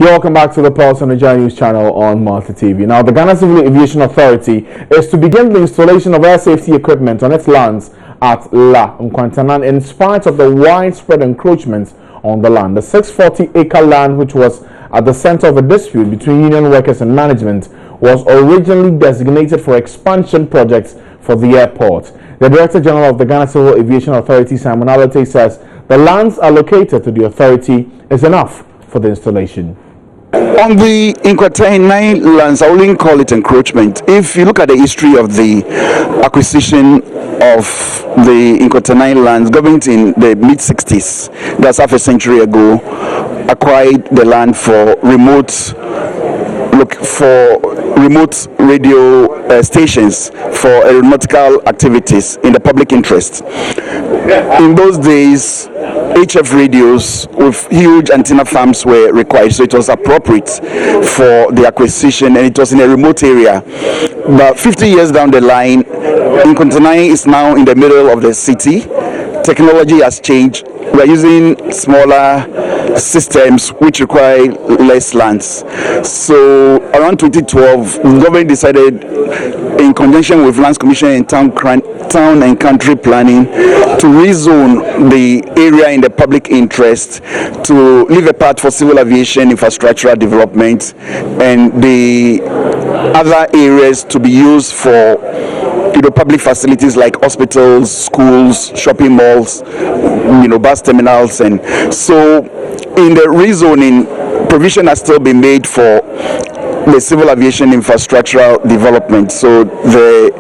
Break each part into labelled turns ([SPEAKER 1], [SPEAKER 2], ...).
[SPEAKER 1] You're welcome back to the Pulse on the Nigeria News channel on Multi TV. Now, the Ghana Civil Aviation Authority is to begin the installation of air safety equipment on its lands at La Nkwantanan in spite of the widespread encroachment on the land. The 640-acre land, which was at the center of a dispute between union workers and management, was originally designated for expansion projects for the airport. The Director General of the Ghana Civil Aviation Authority, Simon Alate, says the lands allocated to the authority is enough for the installation.
[SPEAKER 2] On the Encroachment lands, I wouldn't call it encroachment. If you look at the history of the acquisition of the Encroachment lands, government in the mid-60s, that's half a century ago, acquired the land for remote radio stations for aeronautical activities in the public interest. In those days, HF radios with huge antenna farms were required, so it was appropriate for the acquisition, and it was in a remote area. But 50 years down the line, Nkontanai is now in the middle of the city. Technology has changed. We are using smaller systems which require less lands. So around 2012, the government decided, in conjunction with Lands Commission and Town and Country Planning, to rezone the area in the public interest to leave a part for civil aviation infrastructural development and the other areas to be used for public facilities like hospitals, schools, shopping malls, bus terminals. And so in the rezoning, provision has still been made for the civil aviation infrastructural development, so there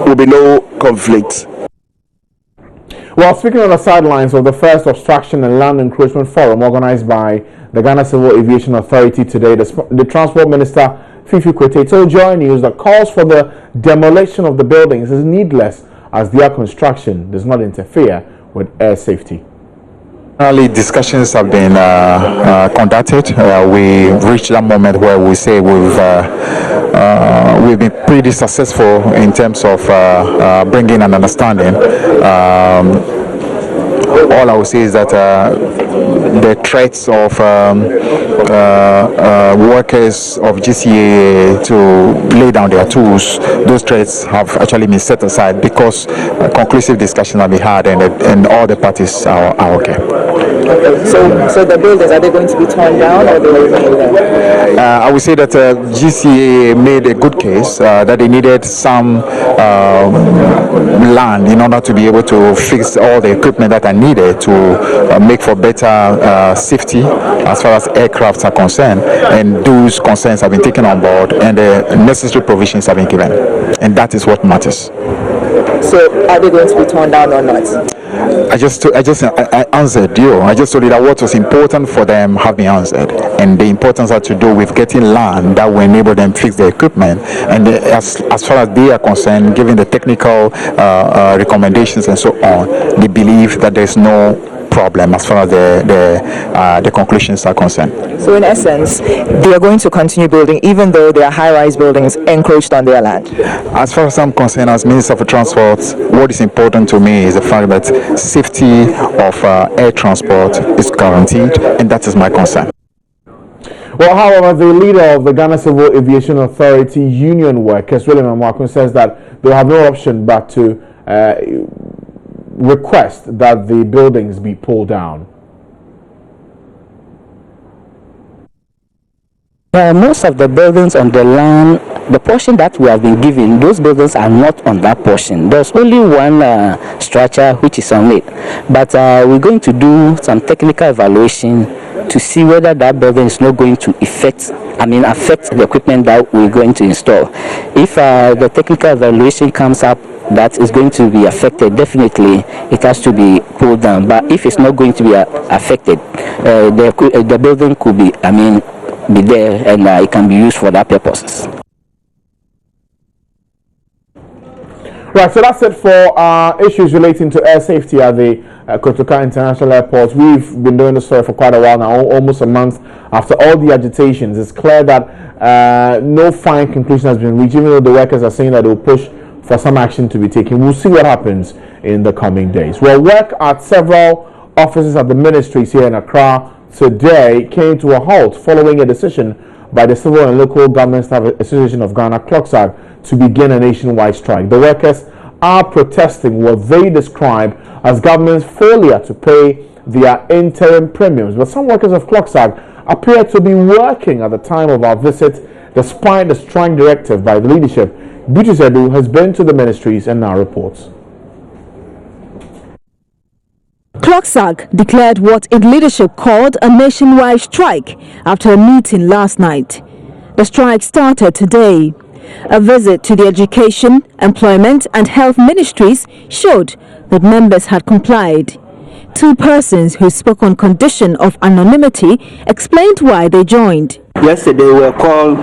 [SPEAKER 2] will be no conflict.
[SPEAKER 1] Well, speaking on the sidelines of the first Obstruction and Land Encroachment Forum organized by the Ghana Civil Aviation Authority today, the Transport Minister Fifi Kwete told Joy News that calls for the demolition of the buildings is needless as their construction does not interfere with air safety.
[SPEAKER 3] Early discussions have been conducted. We reached that moment where we say we've been pretty successful in terms of bringing an understanding. All I will say is that the threats of workers of GCA to lay down their tools, those threats have actually been set aside because conclusive discussion have been had, and all the parties are okay.
[SPEAKER 4] Okay, so the buildings, are they going to be torn down or they will remain there?
[SPEAKER 3] I would say that GCA made a good case that they needed some land in order to be able to fix all the equipment that are needed to make for better safety as far as aircrafts are concerned, and those concerns have been taken on board and the necessary provisions have been given, and that is what matters.
[SPEAKER 4] So are they going to be torn down or not?
[SPEAKER 3] I answered you. I just told you that what was important for them have been answered, and the importance had to do with getting land that will enable them to fix their equipment. And as far as they are concerned, given the technical recommendations and so on, they believe that there's no problem as far as the conclusions are concerned.
[SPEAKER 4] So in essence, they are going to continue building even though there are high-rise buildings encroached on their land?
[SPEAKER 3] As far as I'm concerned, as Minister for Transport, what is important to me is the fact that safety of air transport is guaranteed, and that is my concern.
[SPEAKER 1] Well, however, the leader of the Ghana Civil Aviation Authority union workers, William Amakun, says that they have no option but to request that the buildings be pulled down.
[SPEAKER 5] Most of the buildings on the land, the portion that we have been given, those buildings are not on that portion. There's only one structure which is on it. But we're going to do some technical evaluation to see whether that building is not going to affect the equipment that we're going to install. If the technical evaluation comes up that is going to be affected, definitely it has to be pulled down. But if it's not going to be affected, the building could be there, and it can be used for that purposes.
[SPEAKER 1] Right, so that's it for issues relating to air safety at the Kotoka International Airport. We've been doing this story for quite a while now, almost a month after all the agitations. It's clear that no fine conclusion has been reached, even though the workers are saying that they'll push for some action to be taken. We'll see what happens in the coming days. We'll work at several offices at the ministries here in Accra today came to a halt following a decision by the Civil and Local Government Staff Association of Ghana, CLOGSAG, to begin a nationwide strike. The workers are protesting what they describe as government's failure to pay their interim premiums. But some workers of CLOGSAG appear to be working at the time of our visit, despite the strike directive by the leadership. Buju Zedu has been to the ministries and now reports.
[SPEAKER 6] CLOGSAG declared what its leadership called a nationwide strike after a meeting last night. The strike started today. A visit to the Education, Employment and Health Ministries showed that members had complied. Two persons who spoke on condition of anonymity explained why they joined.
[SPEAKER 7] Yesterday we were called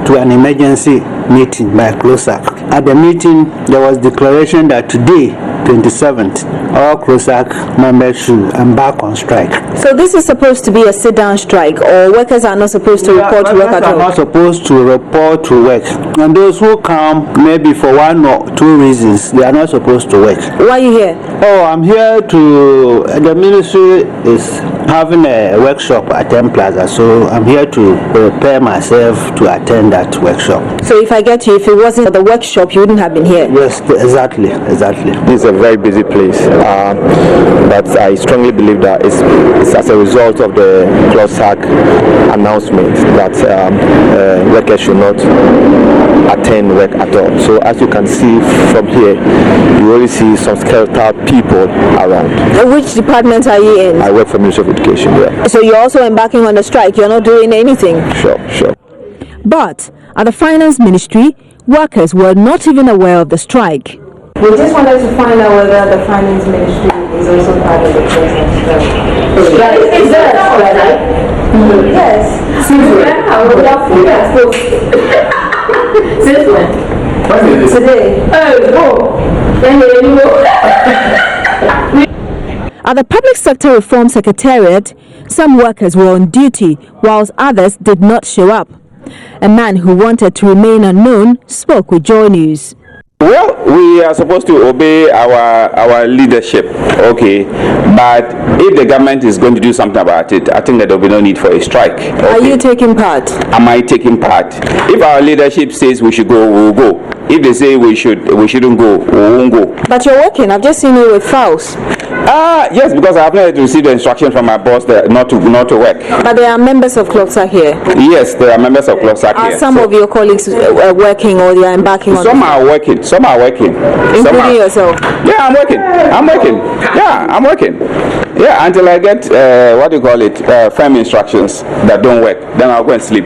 [SPEAKER 7] to an emergency meeting by CLOGSAG. At the meeting, there was declaration that today, 27th, all CLOGSAG members should embark on strike.
[SPEAKER 6] So this is supposed to be a sit-down strike, or workers are not supposed to report to work at all?
[SPEAKER 7] Workers are not supposed to report to work. And those who come, maybe for one or two reasons, they are not supposed to work.
[SPEAKER 6] Why are you here?
[SPEAKER 7] Oh, I'm here to... The ministry is having a workshop at 10 Plaza, so I'm here to prepare myself to attend that workshop.
[SPEAKER 6] So if I get you, if it wasn't the workshop, you wouldn't have been here?
[SPEAKER 7] Yes, exactly.
[SPEAKER 8] This is a very busy place, but I strongly believe that it's as a result of the CLOGSAG announcement that workers should not attend work at all. So as you can see from here, you only see some skeletal people around.
[SPEAKER 6] Which department are you in?
[SPEAKER 8] I work for Ministry of Education, yeah.
[SPEAKER 6] So you're also embarking on the strike, you're not doing anything?
[SPEAKER 8] Sure.
[SPEAKER 6] But at the Finance Ministry, workers were not even aware of the strike.
[SPEAKER 9] We just wanted to find out whether the Finance Ministry is also part of the process. Is there a strike? Yes. Since when? Today.
[SPEAKER 6] At the Public Sector Reform Secretariat, some workers were on duty, whilst others did not show up. A man who wanted to remain unknown spoke with Joy News.
[SPEAKER 10] Well, we are supposed to obey our leadership, okay, but if the government is going to do something about it, I think that there will be no need for a strike. Okay?
[SPEAKER 6] Are you taking part?
[SPEAKER 10] Am I taking part? If our leadership says we should go, we will go. If they say we shouldn't go, we won't go.
[SPEAKER 6] But you're working. I've just seen you with files.
[SPEAKER 10] Yes, because I have not received the instruction from my boss not to work.
[SPEAKER 6] But there are members of CLOGSAG here.
[SPEAKER 10] Yes, there are members of CLOGSAG here.
[SPEAKER 6] Are some of your colleagues working, or they are embarking on?
[SPEAKER 10] Some are working.
[SPEAKER 6] Including yourself?
[SPEAKER 10] Yeah, I'm working. Yeah, I'm working. Yeah, until I get firm instructions that don't work, then I'll go and sleep.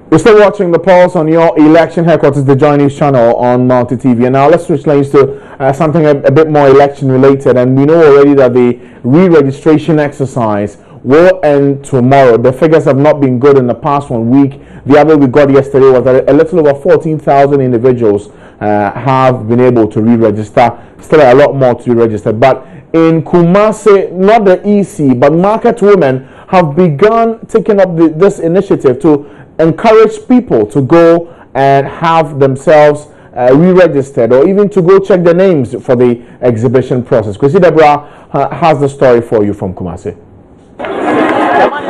[SPEAKER 1] You're still watching The Pulse on your election headquarters, the Joy News channel on Multi TV. And now let's switch lanes to something a bit more election related. And we know already that the re-registration exercise will end tomorrow. The figures have not been good in the past 1 week. The update we got yesterday was that a little over 14,000 individuals have been able to re-register. Still a lot more to be registered. But in Kumasi, not the EC, but market women have begun taking up this initiative to encourage people to go and have themselves re-registered, or even to go check their names for the exhibition process. Kwesi Deborah has the story for you from Kumasi.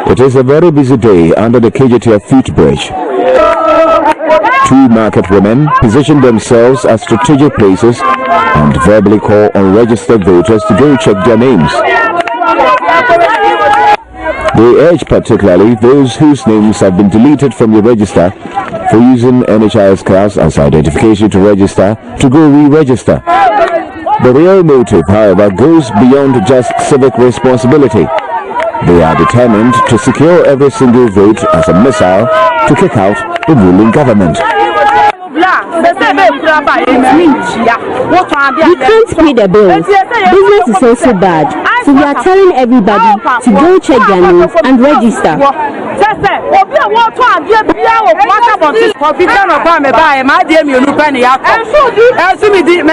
[SPEAKER 11] It is a very busy day under the KJTF footbridge. Two market women position themselves at strategic places and verbally call on registered voters to go check their names. They urge particularly those whose names have been deleted from the register for using NHIS cards as identification to register to go re-register. The real motive, however, goes beyond just civic responsibility. They are determined to secure every single vote as a missile to kick out the ruling government.
[SPEAKER 12] You can't pay the bills. Business is also bad. So we are telling everybody to go check their names and register.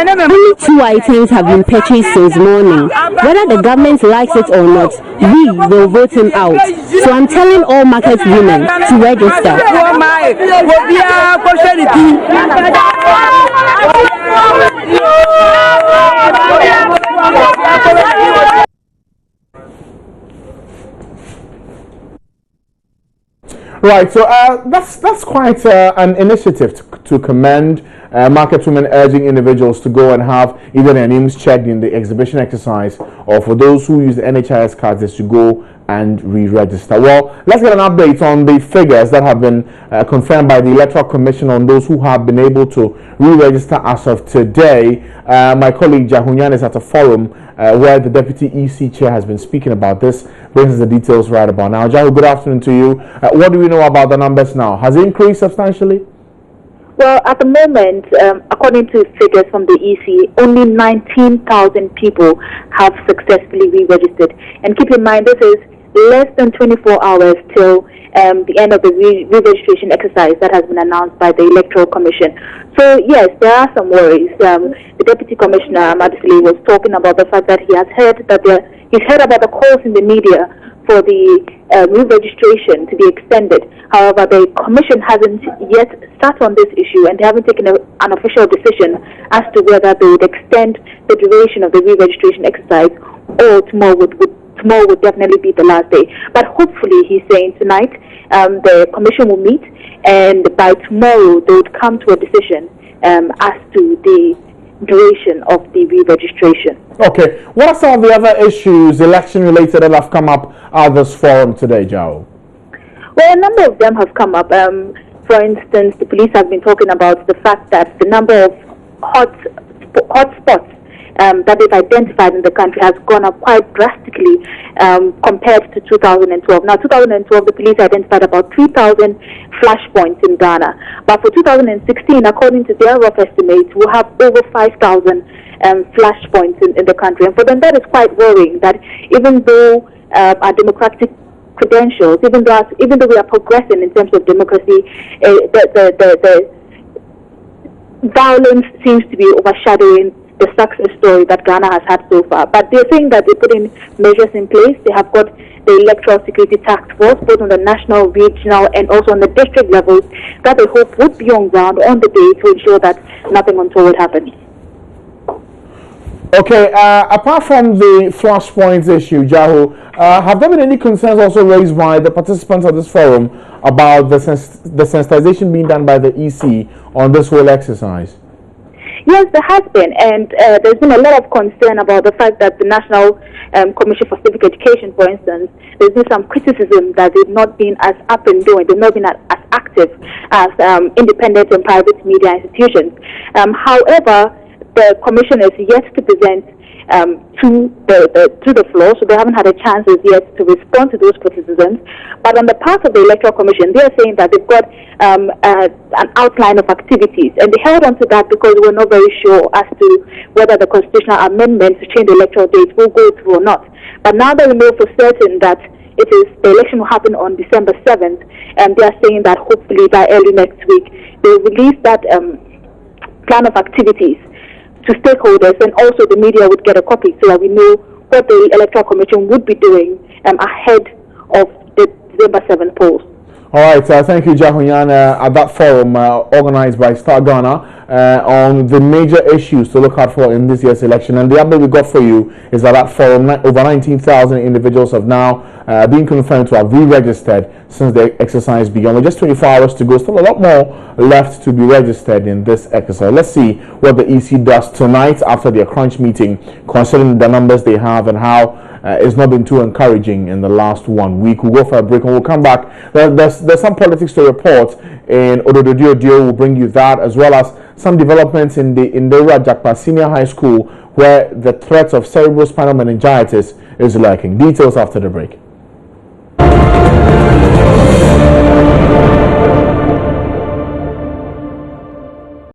[SPEAKER 12] Only 2 items have been purchased since morning. Whether the government likes it or not, we will vote him out. So I'm telling all market women to register.
[SPEAKER 1] Right, so that's quite an initiative to commend. Market women urging individuals to go and have either their names checked in the exhibition exercise, or for those who use the NHIS cards, is to go and re-register. Well, let's get an update on the figures that have been confirmed by the Electoral Commission on those who have been able to re-register as of today. My colleague Jahunyan is at a forum where the Deputy EC Chair has been speaking about this. Brings us the details right about now. Jahu, good afternoon to you. What do we know about the numbers now? Has it increased substantially?
[SPEAKER 13] Well, at the moment, according to figures from the EC, only 19,000 people have successfully re-registered. And keep in mind, this is less than 24 hours till the end of the re-registration exercise that has been announced by the Electoral Commission. So, yes, there are some worries. The Deputy Commissioner, Madisili, was talking about the fact that he's heard about the calls in the media for the re-registration to be extended. However, the Commission hasn't yet sat on this issue, and they haven't taken an official decision as to whether they would extend the duration of the re-registration exercise, or tomorrow would definitely be the last day. But hopefully, he's saying tonight, the Commission will meet, and by tomorrow they would come to a decision as to the duration of the re-registration.
[SPEAKER 1] Okay. What are some of the other issues, election-related, that have come up at this forum today, Jao?
[SPEAKER 13] Well, a number of them have come up. For instance, the police have been talking about the fact that the number of hot spots that they've identified in the country has gone up quite drastically compared to 2012. Now, 2012, the police identified about 3,000 flashpoints in Ghana. But for 2016, according to their rough estimates, we'll have over 5,000 flashpoints in the country. And for them, that is quite worrying, that even though our democratic credentials, even though we are progressing in terms of democracy, the violence seems to be overshadowing the success story that Ghana has had so far. But they're saying that they're putting measures in place. They have got the Electoral Security Task Force, both on the national, regional, and also on the district levels, that they hope would be on ground on the day to ensure that nothing untoward happens.
[SPEAKER 1] Okay, apart from the flashpoints issue, Jahu, have there been any concerns also raised by the participants of this forum about the sensitization being done by the EC on this whole exercise?
[SPEAKER 13] Yes, there has been, and there's been a lot of concern about the fact that the National Commission for Civic Education, for instance, there's been some criticism that they've not been as up and doing, they've not been as active as independent and private media institutions. However, the Commission is yet to present to the floor, so they haven't had a chance as yet to respond to those criticisms. But on the part of the Electoral Commission, they are saying that they've got an outline of activities, and they held on to that because we're not very sure as to whether the constitutional amendment to change the electoral date will go through or not. But now that we know for certain that the election will happen on December 7th, and they are saying that hopefully by early next week they'll release that plan of activities to stakeholders, and also the media would get a copy so that we know what the Electoral Commission would be doing ahead of the December 7th polls.
[SPEAKER 1] All right, thank you, Jahunyan, at that forum organized by Star Ghana on the major issues to look out for in this year's election. And the update we got for you is that forum, over 19,000 individuals have now been confirmed to have re-registered since the exercise began. With just 24 hours to go, still a lot more left to be registered in this exercise. Let's see what the EC does tonight after their crunch meeting, considering the numbers they have and how it's not been too encouraging in the last 1 week. We'll go for a break and we'll come back. There's some politics to report in Odododio. We'll bring you that, as well as some developments in the Jakpa Senior High School, where the threat of cerebrospinal meningitis is lurking. Details after the break.